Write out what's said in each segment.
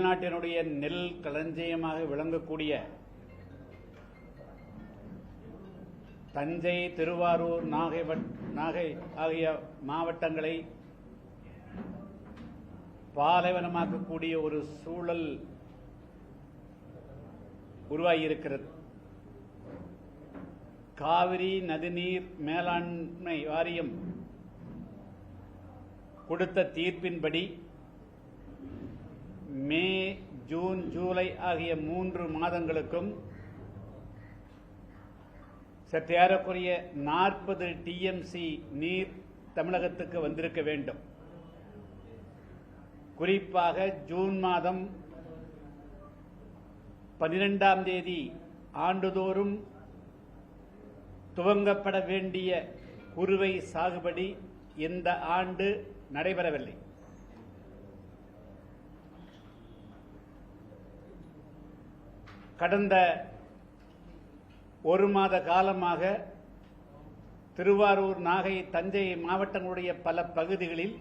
தமிழ்நாட்டினுடைய நெல் களஞ்சியமாக விளங்கக்கூடிய தஞ்சை, திருவாரூர், நாகை ஆகிய மாவட்டங்களை பாலைவனமாக்கக்கூடிய ஒரு சூழல் உருவாகியிருக்கிறது. காவிரி நதிநீர் மேலாண்மை வாரியம் கொடுத்த தீர்ப்பின்படி மே, ஜூன், ஜூலை ஆகிய 3 மாதங்களுக்கும் சற்றேறக்குறைய 40 டிஎம்சி நீர் தமிழகத்துக்கு வந்திருக்க வேண்டும். குறிப்பாக ஜூன் மாதம் 12ஆம் தேதி ஆண்டுதோறும் துவங்கப்பட வேண்டிய குறுவை சாகுபடி இந்த ஆண்டு நடைபெறவில்லை. கடந்த ஒரு மாத காலமாக திருவாரூர், நாகை, தஞ்சை மாவட்டங்களுடைய பல பகுதிகளில்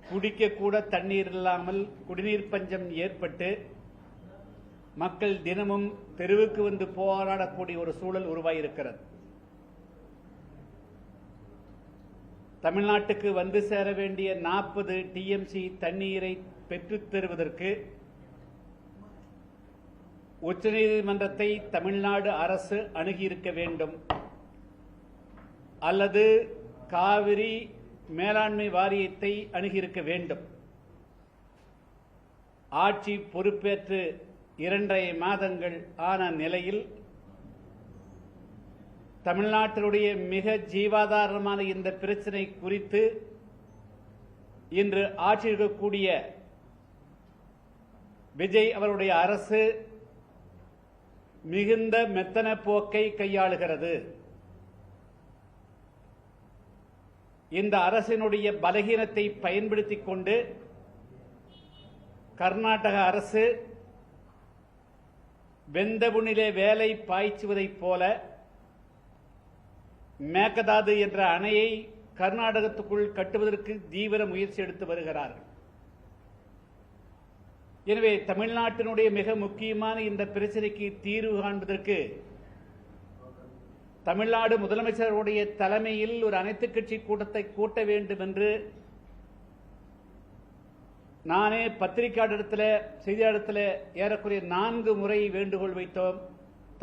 குடிக்கக்கூட தண்ணீர் இல்லாமல் குடிநீர் பஞ்சம் ஏற்பட்டு மக்கள் தினமும் தெருவுக்கு வந்து போராடக்கூடிய ஒரு சூழல் உருவாகியிருக்கிறது. தமிழ்நாட்டுக்கு வந்து சேர வேண்டிய 40 டிஎம்சி தண்ணீரை பெற்றுத் தருவதற்கு உச்சநீதிமன்றத்தை தமிழ்நாடு அரசு அணுகியிருக்க வேண்டும், அல்லது காவிரி மேலாண்மை வாரியத்தை அணுகியிருக்க வேண்டும். ஆட்சி பொறுப்பேற்று 2.5 மாதங்கள் ஆன நிலையில் தமிழ்நாட்டினுடைய மிக ஜீவாதாரமான இந்த பிரச்சினை குறித்து இன்று ஆட்சி இருக்கக்கூடிய விஜய் அவருடைய அரசு மிகுந்த மெத்தன போக்கை கையாளுகிறது. இந்த அரசினுடைய பலகீனத்தை பயன்படுத்திக் கொண்டு கர்நாடக அரசு வெந்தபுனிலே வேலை பாய்ச்சுவதைப் போல மேகதாது என்ற அணையை கர்நாடகத்துக்குள் கட்டுவதற்கு தீவிர முயற்சி எடுத்து வருகிறார்கள். எனவே தமிழ்நாட்டினுடைய மிக முக்கியமான இந்த பிரச்சனைக்கு தீர்வு காண்பதற்கு தமிழ்நாடு முதலமைச்சருடைய தலைமையில் ஒரு அனைத்துக் கட்சி கூட்டத்தை கூட்ட வேண்டும் என்று நானே பத்திரிகையாளரிடத்தில், செய்தியாளரிடத்தில் ஏறக்குறைய 4 முறை வேண்டுகோள் வைத்தோம்.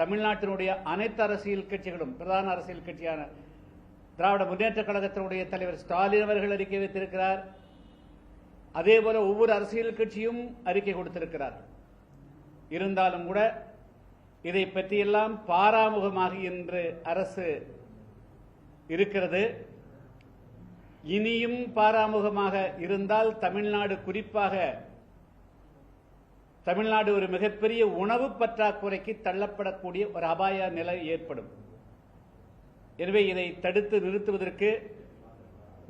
தமிழ்நாட்டினுடைய அனைத்து அரசியல் கட்சிகளும், பிரதான அரசியல் கட்சியான திராவிட முன்னேற்ற கழகத்தினுடைய தலைவர் ஸ்டாலின் அவர்கள் அறிக்கை வைத்திருக்கிறார். அதேபோல ஒவ்வொரு அரசியல் கட்சியும் அறிக்கை கொடுத்திருக்கிறார். இருந்தாலும் கூட இதை பற்றியெல்லாம் பாராமுகமாக இன்று அரசு இருக்கிறது. இனியும் பாராமுகமாக இருந்தால் தமிழ்நாடு, குறிப்பாக தமிழ்நாடு ஒரு மிகப்பெரிய உணவு பற்றாக்குறைக்கு தள்ளப்படக்கூடிய ஒரு அபாய நிலை ஏற்படும். எனவே இதை தடுத்து நிறுத்துவதற்கு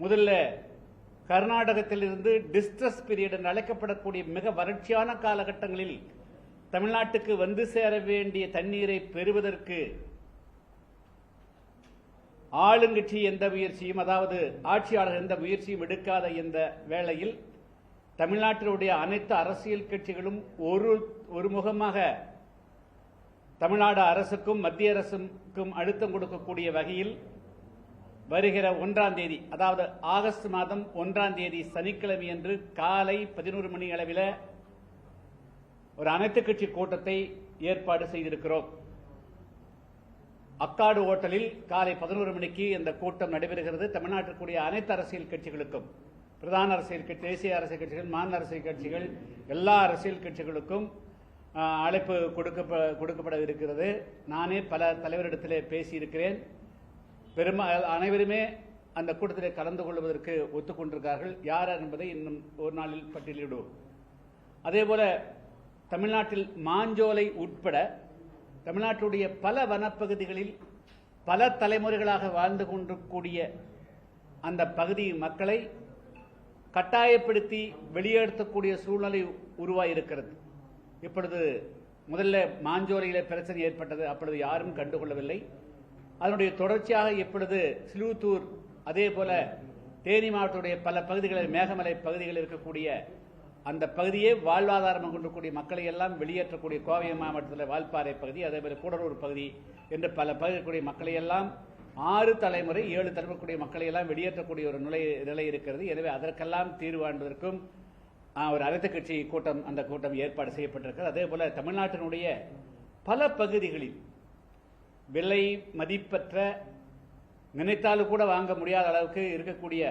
முதல்ல கர்நாடகத்திலிருந்து டிஸ்ட்ரஸ் பீரியட் என்று அழைக்கப்படக்கூடிய மிக வறட்சியான காலகட்டங்களில் தமிழ்நாட்டுக்கு வந்து சேர வேண்டிய தண்ணீரை பெறுவதற்கு ஆளுங்கட்சி எந்த முயற்சியும், அதாவது ஆட்சியாளர் எந்த முயற்சியும் எடுக்காத இந்த வேளையில் தமிழ்நாட்டினுடைய அனைத்து அரசியல் கட்சிகளும் ஒருமுகமாக தமிழ்நாடு அரசுக்கும் மத்திய அரசுக்கும் அழுத்தம் கொடுக்கக்கூடிய வகையில் வருகிற 1ஆம் தேதி, அதாவது ஆகஸ்ட் மாதம் 1ஆம் தேதி சனிக்கிழமை அன்று காலை 11 மணி அளவில் ஒரு அனைத்து கட்சி கூட்டத்தை ஏற்பாடு செய்திருக்கிறோம். அக்காடு ஓட்டலில் காலை 11 மணிக்கு இந்த கூட்டம் நடைபெறுகிறது. தமிழ்நாட்டிற்குரிய அனைத்து அரசியல் கட்சிகளுக்கும், பிரதான அரசியல் கட்சி, தேசிய அரசியல் கட்சிகள், மாநில அரசியல் கட்சிகள், எல்லா அரசியல் கட்சிகளுக்கும் அழைப்பு கொடுக்கப்பட இருக்கிறது. நானே பல தலைவரிடத்திலே பேசியிருக்கிறேன். அனைவருமே அந்த கூட்டத்திலே கலந்து கொள்வதற்கு ஒத்துக்கொண்டிருக்கிறார்கள். யார் என்பதை இன்னும் ஒரு நாளில் பட்டியலிடுவோம். அதேபோல தமிழ்நாட்டில் மாஞ்சோலை உட்பட தமிழ்நாட்டுடைய பல வனப்பகுதிகளில் பல தலைமுறைகளாக வாழ்ந்து கொண்டிருக்கூடிய அந்த பகுதி மக்களை கட்டாயப்படுத்தி வெளியேற்றக்கூடிய சூழ்நிலை உருவாகியிருக்கிறது. இப்பொழுது முதல்ல மாஞ்சோலையில் பிரச்சனை ஏற்பட்டது, அப்பொழுது யாரும் கண்டுகொள்ளவில்லை. அதனுடைய தொடர்ச்சியாக இப்பொழுது சிலுத்தூர், அதே போல தேனி மாவட்டத்துடைய பல பகுதிகளில், மேகமலை பகுதிகளில் இருக்கக்கூடிய அந்த பகுதியே வாழ்வாதாரம் கொண்டக்கூடிய மக்களை எல்லாம் வெளியேற்றக்கூடிய கோவை மாவட்டத்தில் வால்பாறை பகுதி, அதேபோல் கூடலூர் பகுதி என்று பல பகுதிக்கூடிய மக்களை எல்லாம் 6 தலைமுறை 7 தலைமுறைக்கூடிய மக்களை எல்லாம் வெளியேற்றக்கூடிய ஒரு நிலை இருக்கிறது. எனவே அதற்கெல்லாம் தீர்வு காண்பதற்கும் ஒரு அனைத்து கட்சி கூட்டம் அந்த கூட்டம் ஏற்பாடு செய்யப்பட்டிருக்கிறது. அதே போல தமிழ்நாட்டினுடைய பல பகுதிகளில் விலை மதிப்பற்ற நினைத்தாலும் கூட வாங்க முடியாத அளவுக்கு இருக்கக்கூடிய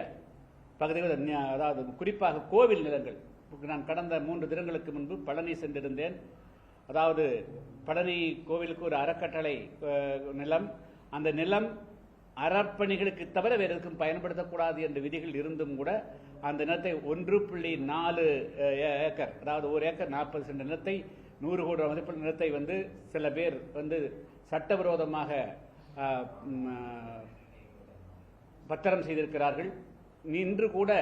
பகுதிகள், அதாவது குறிப்பாக கோவில் நிலங்கள். நான் கடந்த 3 தினங்களுக்கு முன்பு பழனி சென்றிருந்தேன். அதாவது பழனி கோவிலுக்கு ஒரு அறக்கட்டளை நிலம், அந்த நிலம் அறப்பணிகளுக்கு தவிர வேறு எதுக்கும் பயன்படுத்தக்கூடாது என்ற விதிகள் இருந்தும் கூட அந்த நிலத்தை 1.4 ஏக்கர், அதாவது 1 ஏக்கர் 40 சென்ட் நிலத்தை 100 கோடி மதிப்புள்ள நிலத்தை வந்து சில பேர் வந்து சட்டவிரோதமாக பத்திரம் செய்திருக்கிறார்கள். இன்று கூட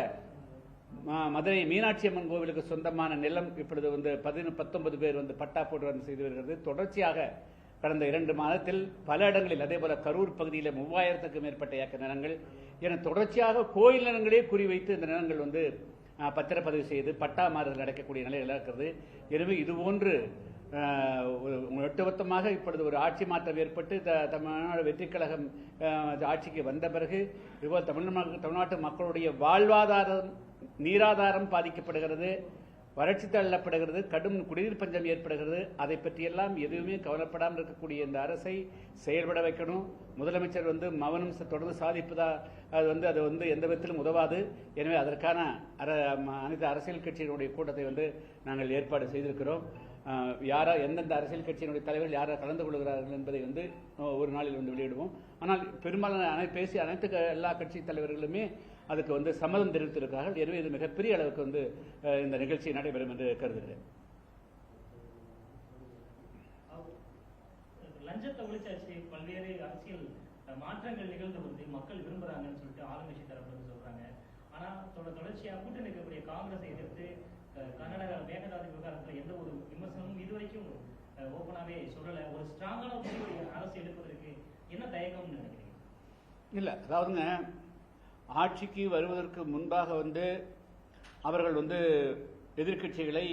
மதுரை மீனாட்சி அம்மன் கோவிலுக்கு சொந்தமான நிலம் இப்பொழுது வந்து 19 பேர் வந்து பட்டா போட்டு செய்து வருகிறது. தொடர்ச்சியாக கடந்த 2 மாதத்தில் பல இடங்களில், அதே போல கரூர் பகுதியில் 3000க்கும் மேற்பட்ட ஏக்கர் நிலங்கள் என தொடர்ச்சியாக கோயில் நிலங்களே குறிவைத்து இந்த நிலங்கள் வந்து பத்திரப்பதிவு செய்து பட்டா மாறுதல் நடக்கக்கூடிய நிலையில் இருக்கிறது. எனவே இதுபோன்று ஒட்டுமொத்தமாக இப்பொழுது ஒரு ஆட்சி மாற்றம் ஏற்பட்டு தமிழ்நாடு வெற்றி கழகம் ஆட்சிக்கு வந்த பிறகு இதுபோல் தமிழ்நாட்டு மக்களுடைய வாழ்வாதாரம், நீராதாரம் பாதிக்கப்படுகிறது, வறட்சி தள்ளப்படுகிறது, கடும் குடிநீர் பஞ்சம் ஏற்படுகிறது. அதை பற்றியெல்லாம் எதுவுமே கவலைப்படாமல் இருக்கக்கூடிய இந்த அரசை செயல்பட வைக்கணும். முதலமைச்சர் வந்து மௌனம் தொடர்ந்து சாதிப்பதா அது வந்து எந்த விதத்திலும் உதவாது. எனவே அதற்கான அனைத்து அரசியல் கட்சியினுடைய கூட்டத்தை வந்து நாங்கள் ஏற்பாடு செய்திருக்கிறோம். எந்தெந்த அரசியல் கட்சியினுடைய தலைவர்கள் யாரை கலந்து கொள்கிறார்கள் என்பதை வந்து ஒரு நாளில் வந்து வெளியிடுவோம். ஆனால் பெரும்பாலான பேசிய அனைத்து எல்லா கட்சி தலைவர்களுமே அதுக்கு வந்து சம்மதம் தெரிவித்திருக்கிறார்கள். எனவே இது மிகப்பெரிய அளவுக்கு வந்து இந்த நிகழ்ச்சி நடைபெறும் என்று கருதுகிறேன். லஞ்சத்தை ஒழிச்சாச்சு, பல்வேறு அரசியல் மாற்றங்கள் நிகழ்ந்து வந்து மக்கள் விரும்புறாங்கன்னு சொல்லிட்டு ஆளுங்கட்சி தரப்பு சொல்றாங்க. ஆனா தொடர்ச்சியாக கூட்டணி இருக்கக்கூடிய காங்கிரஸை எதிர்த்து கர்நாடக மேகதாது விவகாரத்தில் எந்த ஒரு விமர்சனமும் இதுவரைக்கும் ஓப்பனாவே சொல்லல. ஒரு ஸ்ட்ராங்கான முடிவு அரசு எடுப்பதற்கு என்ன தயக்கம்னு நினைக்கிறீங்க? இல்ல, அதாவதுங்க, ஆட்சிக்கு வருவதற்கு முன்பாக வந்து அவர்கள் வந்து எதிர்கட்சிகளை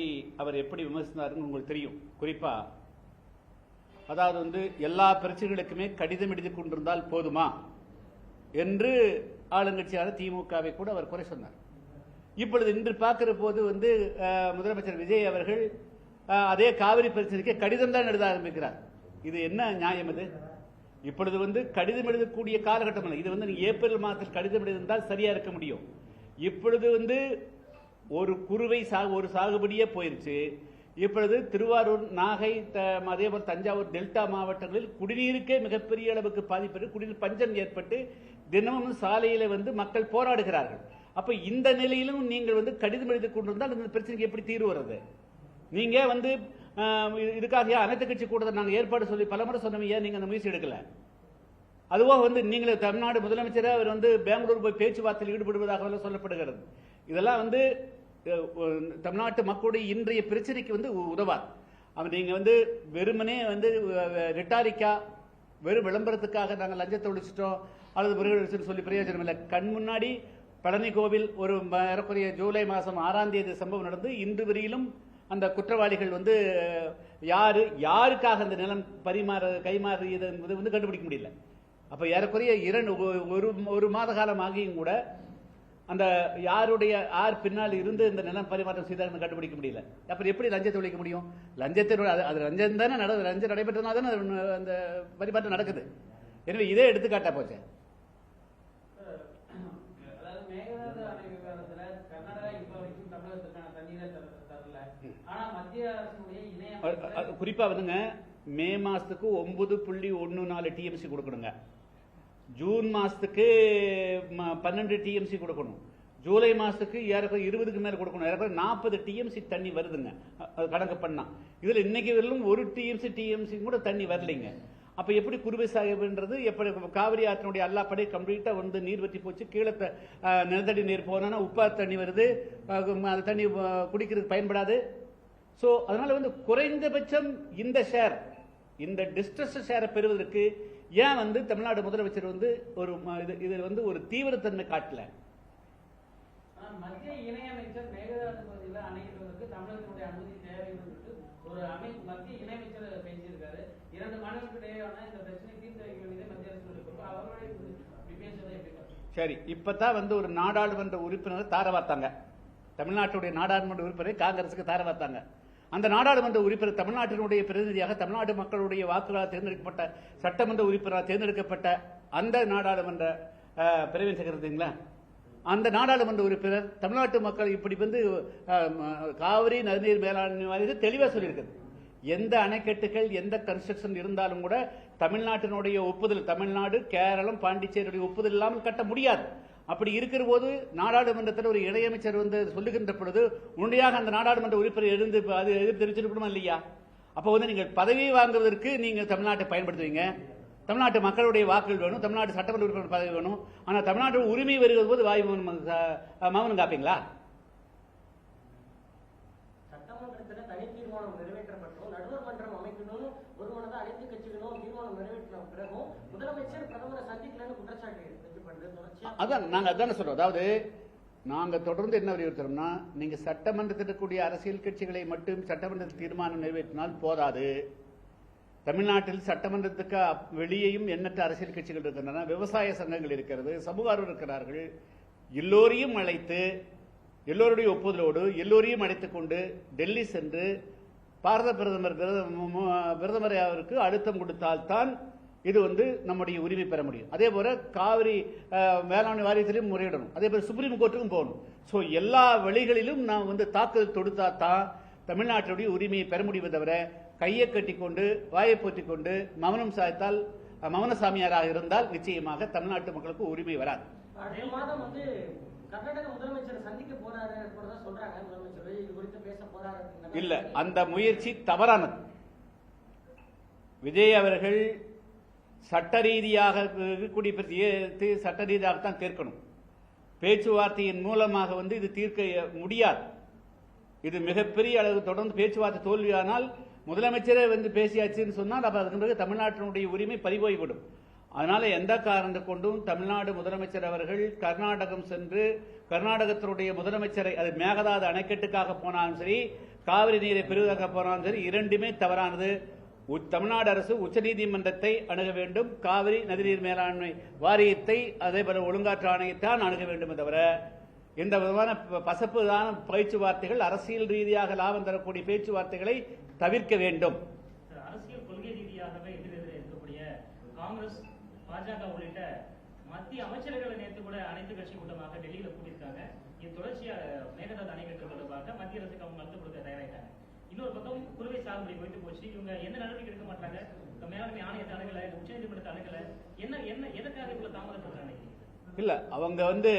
அவர் எப்படி விமர்சித்தாருன்னு உங்களுக்கு தெரியும். குறிப்பா அதாவது வந்து எல்லா பிரச்சனைகளுக்குமே கடிதம் எழுதி கொண்டிருந்தால் போதுமா என்று ஆளுங்கட்சியான திமுகவை கூட அவர் குறை சொன்னார். இப்பொழுது இன்று பார்க்கிற போது வந்து முதலமைச்சர் விஜய் அவர்கள் அதே காவிரி பிரச்சனைக்கு கடிதம் தான் எழுத ஆரம்பிக்கிறார். இது என்ன நியாயம்? இது இப்பொழுது வந்து கடிதம் எழுதக்கூடிய காலகட்டம் இல்லை. இது வந்து ஏப்ரல் மாதத்தில் கடிதம் எழுதியிருந்தால் சரியா இருக்க முடியும். இப்பொழுது வந்து ஒரு குறுவை ஒரு சாகுபடியே போயிருச்சு. இப்பொழுது திருவாரூர், நாகை, அதேபோல் தஞ்சாவூர் டெல்டா மாவட்டங்களில் குடிநீருக்கே மிகப்பெரிய அளவுக்கு பாதிப்பு, குடிநீர் பஞ்சம் ஏற்பட்டு தினமும் சாலையில வந்து மக்கள் போராடுகிறார்கள். அப்ப இந்த நிலையிலும் நீங்கள் வந்து கடிதம் எழுதி கொண்டிருந்தால் இந்த பிரச்சனைக்கு எப்படி தீர்வு வருது? நீங்க வந்து இதுக்காக அனைத்து கட்சி கூட்டத்தை நாங்கள் ஏற்பாடு சொல்லி பலமுறை சொன்னீங்க, நீங்க அந்த முயற்சி எடுக்கல. அதுவாக வந்து நீங்களே தமிழ்நாடு முதலமைச்சரே அவர் வந்து பெங்களூர் போய் பேச்சுவார்த்தையில் ஈடுபடுவதாக சொல்லப்படுகிறது. இதெல்லாம் வந்து தமிழ்நாட்டு மக்களுடைய இன்றைய பிரச்சனைக்கு வந்து உதவாது. நீங்க வந்து வெறுமனே வந்து ரிட்டாரிக்கா வெறும் விளம்பரத்துக்காக நாங்கள் லஞ்சத்தை ஒழிச்சிட்டோம் அல்லது சொல்லி பிரயோஜனம் இல்லை. கண் முன்னாடி பழனி கோவில் ஒரு ஏறக்குறைய ஜூலை மாதம் 6ஆம் தேதி சம்பவம் நடந்து இன்று வரையிலும் அந்த குற்றவாளிகள் வந்து யாருக்காக அந்த நிலம் கைமாறியது என்பது வந்து கண்டுபிடிக்க முடியல. அப்ப ஏறக்குறைய ஒரு மாத காலம் ஆகியும் கூட அந்த யார் பின்னால் இருந்து இந்த நிலம் பரிமாற்றம் செய்தார்கள் கண்டுபிடிக்க முடியல. அப்புறம் எப்படி லஞ்சத்தை ஒழிக்க முடியும்? லஞ்சம் தானே லஞ்சம் நடைபெற்றதுனால தானே அந்த பரிமாற்றம் நடக்குது. எனவே இதே எடுத்துக்காட்டா போச்சு. குறிப்பா வந்துங்க, மே மாசத்துக்கு 9.14 டிஎம்சி கொடுக்கணுங்க. ஜூன் மாசத்துக்கு 12 டிஎம்சி கொடுக்கணும். ஜூலை மாசத்துக்கு 20க்கு மேல கொடுக்கணும். 40 டிஎம்சி தண்ணி வருதுங்க கணக்கு பண்ணா. இதுல இன்னைக்கு வரலும் 1 டிஎம்சி கூட தண்ணி வரலைங்க. அப்ப எப்படி குறுவை சாகுபடின்றது? எப்படி காவிரி ஆற்றினுடைய எல்லாப்படை கம்ப்ளீட்டா வந்து நீர் வற்றி போச்சு. கீழே நிலத்தடி நீர் போனா உப்பா தண்ணி வருது, அந்த தண்ணி குடிக்கிறதுக்கு பயன்படாது. சோ அதனால வந்து குறைந்தபட்சம் இந்த ஷேர், இந்த டிஸ்ட்ரஸ் ஷேரை பெறுவதற்கு ஏன் வந்து தமிழ்நாடு முதலமைச்சர் வந்து இது வந்து ஒரு தீவிரத்தன்மை காட்டல? மத்திய இணையமைச்சர் மேகதாது பகுதியில் அணைகள் நடத்துவதற்கு தமிழகத்தினுடைய அனுமதி தேவைன்னு சொல்லிட்டு ஒரு மத்திய இணையமைச்சர் பேசியிருக்காரு. 2 மாநிலங்களுக்கு இடையேயான இந்த பிரச்சனை தீர்த்து வைக்க வேண்டியது மத்திய அரசு இருக்கும். அவர்களுடைய இப்படி பேசுவதை எப்படி பார்க்கணும்? சரி, இப்பதான் வந்து ஒரு நாடாளுமன்ற உறுப்பினர் தார வார்த்தாங்க. தமிழ்நாட்டுடைய நாடாளுமன்ற உறுப்பினரை காங்கிரசுக்கு தார வார்த்தாங்க. அந்த நாடாளுமன்ற உறுப்பினர் தமிழ்நாட்டினுடைய பிரதிநிதியாக தமிழ்நாடு மக்களுடைய வாக்குகளால் தேர்ந்தெடுக்கப்பட்ட சட்டமன்ற உறுப்பினராக தேர்ந்தெடுக்கப்பட்ட அந்த நாடாளுமன்ற பிரவீன் சக்கரவர்த்திங்களா, அந்த நாடாளுமன்ற உறுப்பினர் தமிழ்நாட்டு மக்கள் இப்படி வந்து காவிரி நதிநீர் மேலாண்மை வாரியத்தை தெளிவா சொல்லியிருக்கிறது. எந்த அணைக்கட்டுகள் எந்த கன்ஸ்ட்ரக்ஷன் இருந்தாலும் கூட தமிழ்நாட்டினுடைய ஒப்புதல், தமிழ்நாடு கேரளம் பாண்டிச்சேரியுடைய ஒப்புதல் இல்லாமல் கட்ட முடியாது. அப்படி இருக்கிற போது நாடாளுமன்றத்தில் ஒரு இணையமைச்சர் வந்து சொல்லுகின்ற பொழுது உண்மையாக அந்த நாடாளுமன்ற உறுப்பினர் எழுந்து அது எதிர்ப்பு தெரிவிச்சிருக்கணுமா இல்லையா? அப்போ வந்து நீங்கள் பதவி வாங்குவதற்கு நீங்க தமிழ்நாட்டை பயன்படுத்துவீங்க, தமிழ்நாட்டு மக்களுடைய வாக்குகள் வேணும், தமிழ்நாட்டு சட்டமன்ற உறுப்பினர் பதவி வேணும். ஆனால் தமிழ்நாட்டு உரிமை வருகிற போது வாய் மௌனம் காப்பீங்களா? சட்டமன்றத்தில் தனி தீர்மானம் நிறைவேற்றப்பட்டோம், நடுவர் மன்றம் அமைக்கணும்னு ஒரு மனதான் அனைத்து கட்சிகளும் தீர்மானம் நிறைவேற்ற பிறகும் முதலமைச்சர் பிரதமரை சந்திக்கலன்னு குற்றச்சாட்டு வைக்கப்படுது. அதான் நாங்க அதான சொல்றோம். அதாவது நாங்க தொடர்ந்து என்ன வலியுறுத்துறோம்னா, நீங்க சட்டமன்றத்தில் இருக்கக்கூடிய அரசியல் கட்சிகளை மட்டும் சட்டமன்றத்தில் தீர்மானம் நிறைவேற்றினால் போதாது. தமிழ்நாட்டில் சட்டமன்றத்துக்கு வெளியேயும் எண்ணற்ற அரசியல் கட்சிகள் இருக்கின்றன, விவசாய சங்கங்கள் இருக்கிறது, சமூக ஆர்வலர்கள் இருக்கிறார்கள். எல்லோரையும் அழைத்து எல்லோருடைய ஒப்புதலோடு எல்லோரையும் அழைத்துக் கொண்டு டெல்லி சென்று பாரத பிரதமர் அவருக்கு அழுத்தம் கொடுத்தால்தான் இது வந்து நம்முடைய உரிமை பெற முடியும். அதே போல காவிரி மேலாண்மை வாரியத்திலும் முறையிடணும், அதே போல சுப்ரீம் கோர்ட்டுக்கும் போகணும். ஸோ எல்லா வழிகளிலும் நாம் வந்து தாக்குதல் தொடுத்தா தான் தமிழ்நாட்டுடைய உரிமையை பெற முடியுமே தவிர கையை கட்டி கொண்டு வாயை போற்றிக் கொண்டு மௌனம் சாய்த்தால் மௌனசாமியாராக இருந்தால் நிச்சயமாக தமிழ்நாட்டு மக்களுக்கு உரிமை வராது. அடுத்த மாதம் வந்து கர்நாடக முதலமைச்சர் சந்திக்க போறாரு சொல்றாங்க. முதலமைச்சர் இது குறித்து பேச போறாரு இல்ல, அந்த முயற்சி தவறானது. விஜய் அவர்கள் சட்ட ரீதியாக சட்ட ரீதியாகத்தான் தீர்க்கணும். பேச்சுவார்த்தையின் மூலமாக வந்து இது தீர்க்க முடியாது. இது மிகப்பெரிய அளவு தொடர்ந்து பேச்சுவார்த்தை தோல்வியானால் முதலமைச்சரே வந்து பேசியாச்சுன்னு சொன்னால் அப்ப அதுக்கு பிறகு தமிழ்நாட்டினுடைய உரிமை பறிபோய்விடும். அதனால எந்த காரணத்தை கொண்டும் தமிழ்நாடு முதலமைச்சர் அவர்கள் கர்நாடகம் சென்று கர்நாடகத்தினுடைய முதலமைச்சரை, அது மேகதாது அணைக்கட்டுக்காக போனாலும் சரி, காவிரி நீரை பெறுவதாக போனாலும் சரி, இரண்டுமே தவறானது. தமிழ்நாடு அரசு உச்சநீதிமன்றத்தை அணுக வேண்டும், காவிரி நதிநீர் மேலாண்மை வாரியத்தை அதே போல ஒழுங்காற்று ஆணையத்தான் அணுக வேண்டும் தவிர இந்த விதமான பசப்புதான பேச்சுவார்த்தைகள், அரசியல் ரீதியாக லாபம் தரக்கூடிய பேச்சுவார்த்தைகளை தவிர்க்க வேண்டும். அரசியல் கொள்கை ரீதியாகவே எதிரெதிரே இருக்கக்கூடிய காங்கிரஸ், பாஜக உள்ளிட்ட மத்திய அமைச்சர்களை நேற்று கூட அனைத்து கட்சி கூட்டமாக டெல்லியில கூட்டியிருக்காங்க. இது தொடர்ச்சியா மேகதாது அணைக்கட்டு தொடர்பாக மத்திய அரசுக்கு அவங்க அழுத்தம் கொடுக்க தயாராயிட்டாங்க. இன்னொரு பக்கம் குறுவை சாகுபடி போயிட்டு போச்சு. இவங்க எந்த நடவடிக்கை எடுக்க மாட்டாங்க, மேலாண்மை ஆணையத்தை அணுகல, உச்சநீதிமன்றத்தை அணுகல, என்ன என்ன எதற்காக இவ்வளவு தாமதப்படுறாங்க? இல்ல, அவங்க வந்து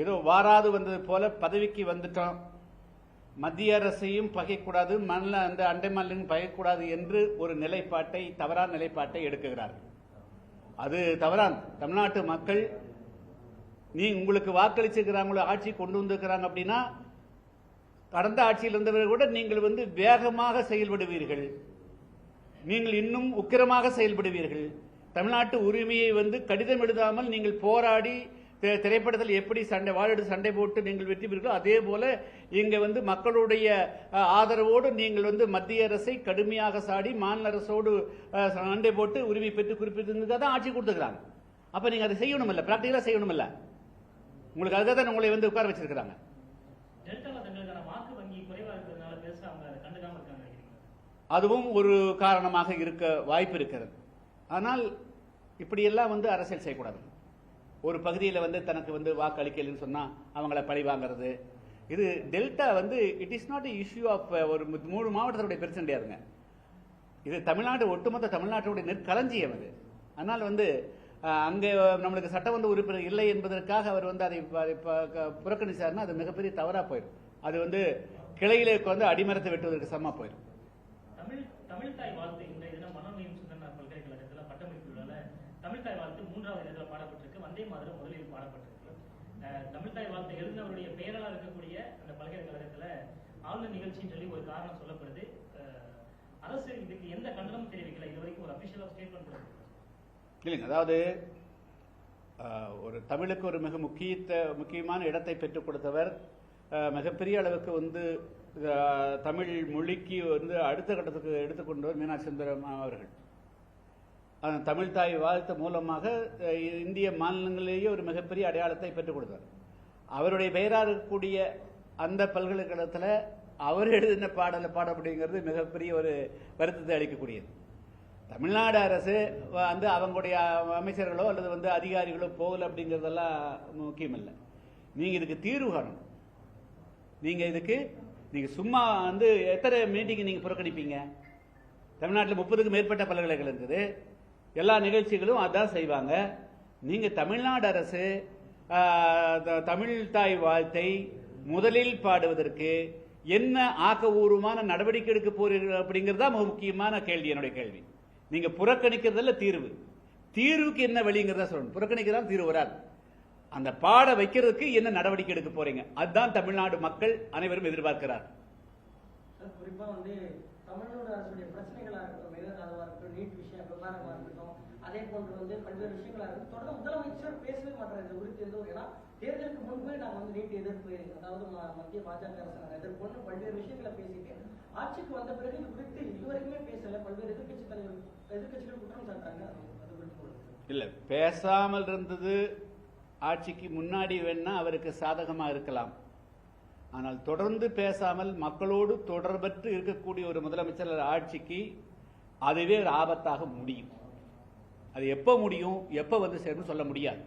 ஏதோ வாராது வந்தது போல பதவிக்கு வந்துட்டோம், மத்திய அரசையும் பகைக்கூடாது, அந்த அண்டை மாநிலங்களும் பகைக்கூடாது என்று ஒரு நிலைப்பாட்டை, தவறான நிலைப்பாட்டை எடுக்குகிறார்கள். அது தவறான. தமிழ்நாட்டு மக்கள் உங்களுக்கு வாக்களிச்சிருக்கிறாங்களோ, ஆட்சி கொண்டு வந்திருக்கிறாங்க அப்படின்னா கடந்த ஆட்சியில் இருந்தவர்கள் கூட நீங்கள் வந்து வேகமாக செயல்படுவீர்கள், நீங்கள் இன்னும் உக்கிரமாக செயல்படுவீர்கள். தமிழ்நாட்டு உரிமையை வந்து கடிதம் எழுதாமல் நீங்கள் போராடி திரைப்படத்தில் எப்படி சண்டை போட்டு நீங்கள் வெற்றி பெறுகிறீர்களோ அதே போல இங்க வந்து மக்களுடைய ஆதரவோடு நீங்கள் வந்து மத்திய அரசை கடுமையாக சாடி மாநில அரசோடு சண்டை போட்டு உரிமை பெற்று குறிப்பிட்டிருந்ததுக்காக தான் ஆட்சி கொடுத்துக்கிறாங்க. அப்ப நீங்க அதை செய்யணும் இல்ல, பிராக்டிகலா செய்யணும் இல்ல, உங்களுக்கு அதுக்காக தான் உங்களை வந்து உட்கார வச்சிருக்கிறாங்க. அதுவும் ஒரு காரணமாக இருக்க வாய்ப்பு இருக்கிறது. ஆனால் இப்படியெல்லாம் வந்து அரசியல் செய்யக்கூடாது. ஒரு பகுதியில் வந்து தனக்கு வந்து வாக்கு அளிக்கலன்னு சொன்னா அவங்கள பழி வாங்கிறது, இது டெல்டா வந்து it is not issue of ஒரு 3 மாவட்டத்தினுடைய பிரச்சனை கிடையாதுங்க. இது தமிழ்நாடு, ஒட்டுமொத்த தமிழ்நாட்டுடைய நெற்களஞ்சியம் அது. அதனால் வந்து அங்கே நம்மளுக்கு சட்டமன்ற உறுப்பினர் இல்லை என்பதற்காக அவர் வந்து அதை புறக்கணிச்சாருன்னா அது மிகப்பெரிய தவறா போயிடும். அது வந்து கிளையிலே வந்து அடிமரத்தை வெட்டுவதற்கு சமமா போயிடும். தமிழ்தாய் வாழ்த்து இந்த தினம் மனோன்மணியம் சுந்தரனார் பல்கலைக்கழகத்தில் பட்டமளிப்புள்ள தமிழ்தாய் வாழ்த்து 3வது இடத்துல பாடப்பட்டிருக்கு. வந்தே மாதரம் முதலில் பாடப்பட்டிருக்கு. தமிழ்தாய் வாழ்த்து எழுதினவருடைய பெயரால் இருக்கக்கூடிய அந்த பல்கலைக்கழகத்துல ஆளுநர் நிகழ்ச்சின்னு சொல்லி ஒரு காரணம் சொல்லப்படுது. அரசு இதுக்கு எந்த கண்டனமும் தெரிவிக்கல, இது வரைக்கும் ஒரு அபிஷியல் ஸ்டேட்மெண்ட் இல்லைங்க. அதாவது ஒரு தமிழுக்கு ஒரு மிக முக்கியமான இடத்தை பெற்றுக் கொடுத்தவர். மிகப்பெரிய அளவுக்கு வந்து தமிழ் மொழிக்கு வந்து அடுத்த கட்டத்துக்கு எடுத்துக்கொண்டவர் மீனாட்சி சுந்தரம் அவர்கள். தமிழ் தாய் வாழ்த்து மூலமாக இந்திய மாநிலங்களிலேயே ஒரு மிகப்பெரிய அடையாளத்தை பெற்றுக் கொடுத்தார். அவருடைய பெயராக இருக்கக்கூடிய அந்த பல்கலைக்கழகத்தில் அவர் எழுதின பாட அப்படிங்கிறது மிகப்பெரிய ஒரு வருத்தத்தை அளிக்கக்கூடியது. தமிழ்நாடு அரசு வந்து அவங்களுடைய அமைச்சர்களோ அல்லது வந்து அதிகாரிகளோ போகல அப்படிங்கிறதெல்லாம் முக்கியம் இல்லை. நீங்கள் இதுக்கு தீர்வு காணணும். நீங்கள் சும்மா வந்து எத்தனை மீட்டிங் நீங்கள் புறக்கணிப்பீங்க? தமிழ்நாட்டில் 30க்கும் மேற்பட்ட பல்கலைக்கழகம் இருக்குது. எல்லா நிகழ்ச்சிகளும் அதான் செய்வாங்க. நீங்கள் தமிழ்நாடு அரசு தமிழ் தாய் வாழ்த்தை முதலில் பாடுவதற்கு என்ன ஆக்கபூர்வமான நடவடிக்கை எடுக்க போறீர்கள் அப்படிங்கிறது தான் முக்கியமான கேள்வி. என்னுடைய கேள்வி, நீங்க புறக்கணிக்கிறதுல தீர்வுக்கு என்ன வழிங்கிறதா சொல்லணும். புறக்கணிக்கிறதா தீர்வு வராது. அந்த பாட வைக்கிறதுக்கு என்ன நடவடிக்கை எடுக்க போறீங்க, அதுதான் தமிழ்நாடு மக்கள் அனைவரும் எதிர்பார்க்கிறார். குறிப்பா வந்து தமிழ்நாடு அரசுடைய பிரச்சனைகளா இருக்கட்டும், மேகதாதுவா இருக்கட்டும், நீட் விஷயம் விவகாரமா இருக்கட்டும், அதே போன்று வந்து பல்வேறு விஷயங்களா இருக்கட்டும், தொடர்ந்து முதலமைச்சர் பேசவே மாட்டார் இது குறித்து. ஏன்னா தேர்தலுக்கு முன்பே நாங்க வந்து நீட் எதிர்ப்பு, அதாவது மத்திய பாஜக அரசு நாங்கள் எதிர்ப்புன்னு பல்வேறு விஷயங்களை பேசிட்டு ஆட்சிக்கு வந்த பிறகு இது குறித்து இதுவரைக்குமே பேசல. பல்வேறு எதிர்கட்சிகள் குற்றம் சாட்டாங்க. அது குறித்து இல்ல, பேசாமல் இருந்தது ஆட்சிக்கு முன்னாடி வேணா அவருக்கு சாதகமா இருக்கலாம். ஆனால் தொடர்ந்து பேசாமல் மக்களோடு தொடர்பற்று இருக்கக்கூடிய ஒரு முதலமைச்சர் ஆட்சிக்கு அதுவே ஒரு ஆபத்தாக முடியும். அது எப்ப முடியும், எப்ப வந்து சேரும் சொல்ல முடியாது.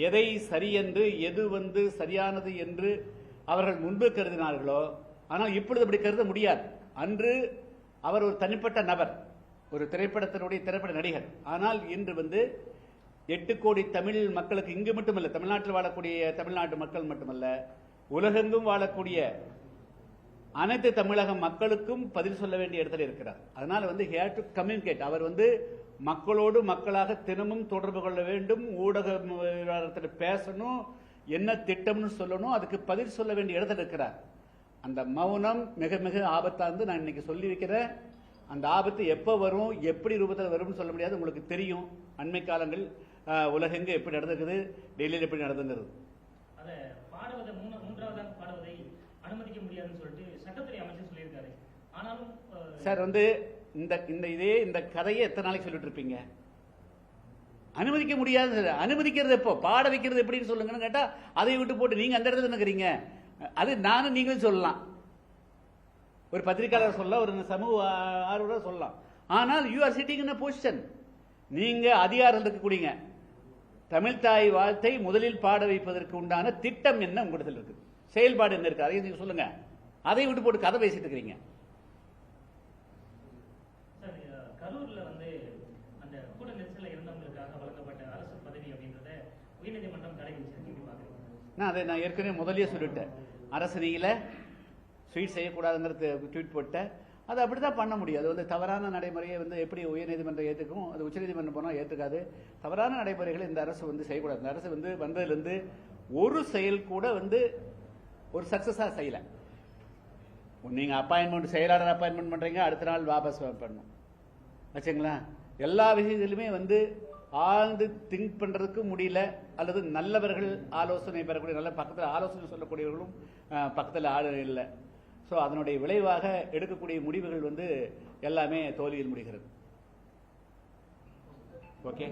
எதை சரி என்று, எது வந்து சரியானது என்று அவர்கள் முன்பு கருதினார்களோ, ஆனால் இப்பொழுது அப்படி கருத முடியாது. அன்று அவர் ஒரு தனிப்பட்ட நபர், ஒரு திரைப்பட நடிகர். ஆனால் இன்று வந்து 8 கோடி தமிழ் மக்களுக்கு, இங்கு மட்டுமல்ல, தமிழ்நாட்டில் வாழக்கூடிய தமிழ்நாட்டு மக்கள் மட்டுமல்ல, உலகெங்கும் வாழக்கூடிய அனைத்து தமிழக மக்களுக்கும் பதில் சொல்ல வேண்டிய இடத்துல இருக்கிறார். அதனால வந்து ஹேட் டு கம்யூனிகேட். அவர் வந்து மக்களோடு மக்களாக தினமும் தொடர்பு கொள்ள வேண்டும், ஊடக பேசணும், என்ன திட்டம்னு சொல்லணும், அதுக்கு பதில் சொல்ல வேண்டிய இடத்துல இருக்கிறார். அந்த மௌனம் மிக மிக ஆபத்தாந்து நான் இன்னைக்கு சொல்லி வைக்கிறேன். அந்த ஆபத்து எப்போ வரும், எப்படி ரூபத்தில் வரும்னு சொல்ல முடியாது. உங்களுக்கு தெரியும் அண்மை காலங்கள் உலகெங்கு எப்படி நடந்துக்குது, டெல்லியில் எப்படி நடந்துங்கிறது. அதை பாடுவதை மூன்றாவதாக பாடுவதை அனுமதிக்க முடியாதுன்னு சொல்லிட்டு சட்டத்துறை அமைச்சர் சொல்லியிருக்காரு. ஆனாலும் சார் வந்து இந்த கதையை எத்தனை நாளைக்கு சொல்லிட்டு இருப்பீங்க? அனுமதிக்க முடியாது. அனுமதிக்கிறது எப்போ, பாட வைக்கிறது எப்படின்னு சொல்லுங்கன்னு கேட்டா அதை விட்டு போட்டு நீங்க அந்த இடத்துல நினைக்கிறீங்க. அது நானும் நீங்களும் சொல்லலாம், ஒரு பத்திரிகையாளர் சொல்லலாம், ஒரு சமூக ஆர்வலர் சொல்லலாம். ஆனால் you are sitting in a position. நீங்க அதிகாரம் இருக்கக்கூடியங்க. தமிழ் தாய் வாழ்த்தை முதலில் பாட வைப்பதற்கு உண்டான திட்டம் என்ன உங்களிடத்தில் இருக்கு, செயல்பாடு என்ன இருக்கு, அதையும் நீங்க சொல்லுங்க. அதை விட்டு போட்டு கதை பேசிட்டு இருக்கிறீங்க. கரூர்ல வந்து அந்த கூட நெரிசல இருந்தவங்களுக்காக வழங்கப்பட்ட அரசு பதவி அப்படின்றத உயர்நீதிமன்றம் தடை வச்சிருக்கு. நான் ஏற்கனவே முதலியே சொல்லிட்டேன். அரசு நீல ஸ்வீட் செய்யக்கூடாதுங்கிறது ட்வீட் போட்டேன். அது அப்படிதான் பண்ண முடியும். அது வந்து தவறான நடைமுறையை வந்து எப்படி உயர்நீதிமன்றம் ஏற்றுக்கும், அது உச்சநீதிமன்றம் போனால் ஏற்றுக்காது. தவறான நடைமுறைகளை இந்த அரசு வந்து செய்யக்கூடாது. இந்த அரசு வந்து வந்ததுலேருந்து ஒரு செயல் கூட வந்து ஒரு சக்சஸாக செய்யலை. நீங்கள் அப்பாயின்மெண்ட், செயலாளர் அப்பாயின்மெண்ட் பண்ணுறீங்க, அடுத்த நாள் வாபஸ் பண்ணணும் வச்சுங்களா. எல்லா விஷயத்திலுமே வந்து ஆழ்ந்து திங்க் பண்ணுறதுக்கு முடியல, அல்லது நல்லவர்கள் ஆலோசனை பெறக்கூடிய, நல்ல பக்கத்தில் ஆலோசனை சொல்லக்கூடியவர்களும் பக்கத்தில் ஆள் இல்லை. ஸோ அதனுடைய விளைவாக எடுக்கக்கூடிய முடிவுகள் வந்து எல்லாமே தோல்வியில் முடிகிறது. ஓகே.